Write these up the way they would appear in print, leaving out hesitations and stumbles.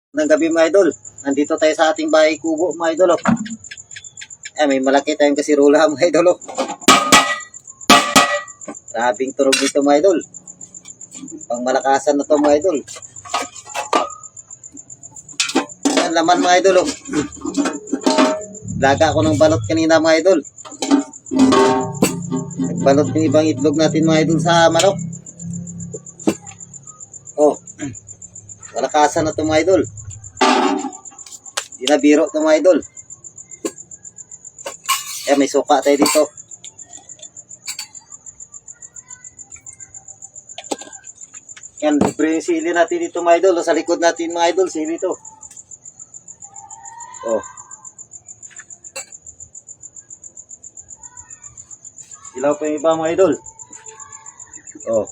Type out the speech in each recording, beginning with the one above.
Ng gabi mga idol, nandito tayo sa ating bahay kubo mga idol. Oh. May malaki tayong kasirula mga idol. Oh. Grabing turog dito mga idol. Pang malakasan na to mga idol. Yan laman mga idol. Oh. Laga ako ng balot kanina mga idol. Nagbalot yung ibang itlog natin mga idol sa manok. Oh, malakasan na to mga idol. Di na biro ito mga idol. May suka tayo dito. Yan, libre yung sili natin dito mga idol. Sa likod natin mga idol, sili ito. Oh. Ilaw pa yung iba mga idol. Oh.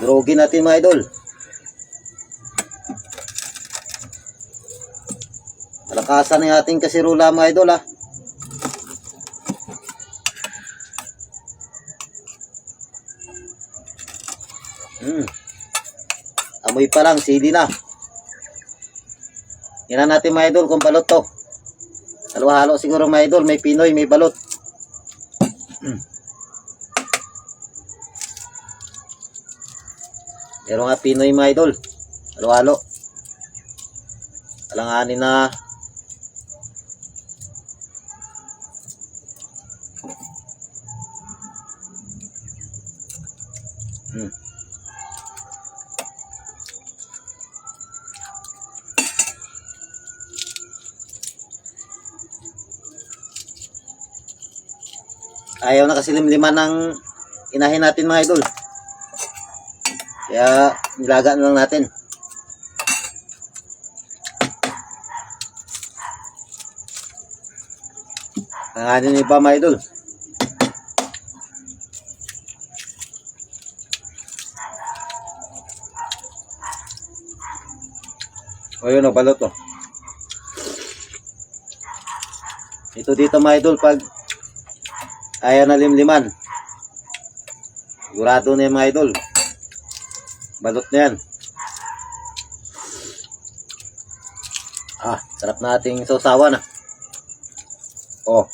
Durugin natin mga idol. Malakasan ng ating kasirula mga idol ha. Amoy pa lang, sili na. Tingnan natin mga idol kung balot to. Halo-halo siguro mga idol, may Pinoy, may balot. Pero nga Pinoy mga idol, halo-halo. Alanganin na. Ayaw na kasi limliman ng inahin natin mga idol. Kaya nilaga na lang natin. Nanganin niyo pa mga idol. O yun o, balot o. Ito dito mga idol, pag ayaw na limliman, sigurado na yung mga idol. Balot na yan. Sarap na ating sausawan ah. Oh.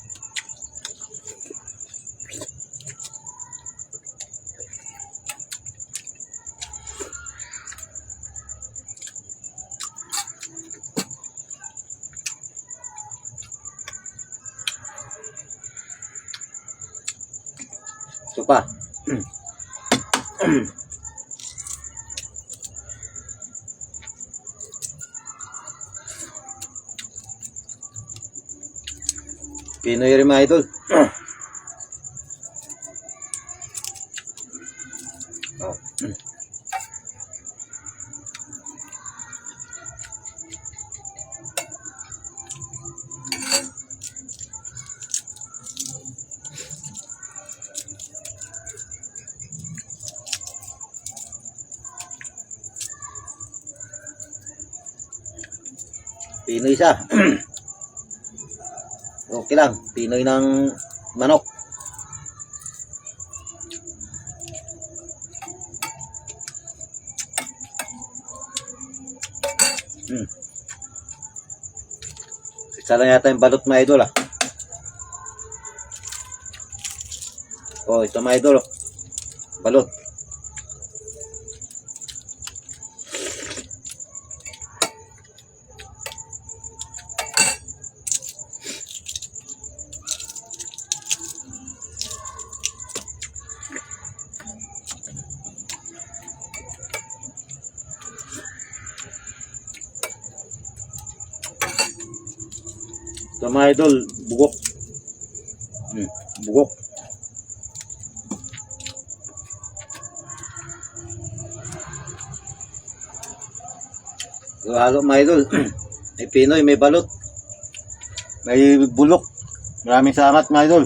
Ito pa. Pinoy rin mga idol. Oh. Pinoy siya. Okay lang, Pinoy ng manok. Isa lang yata yung balot mga idol ah. Oh, ito mga idol. Balot. Ito mga idol, bugok. Bugok. Halo mga idol. May Pinoy, may balot. May bulok. Maraming salamat mga idol.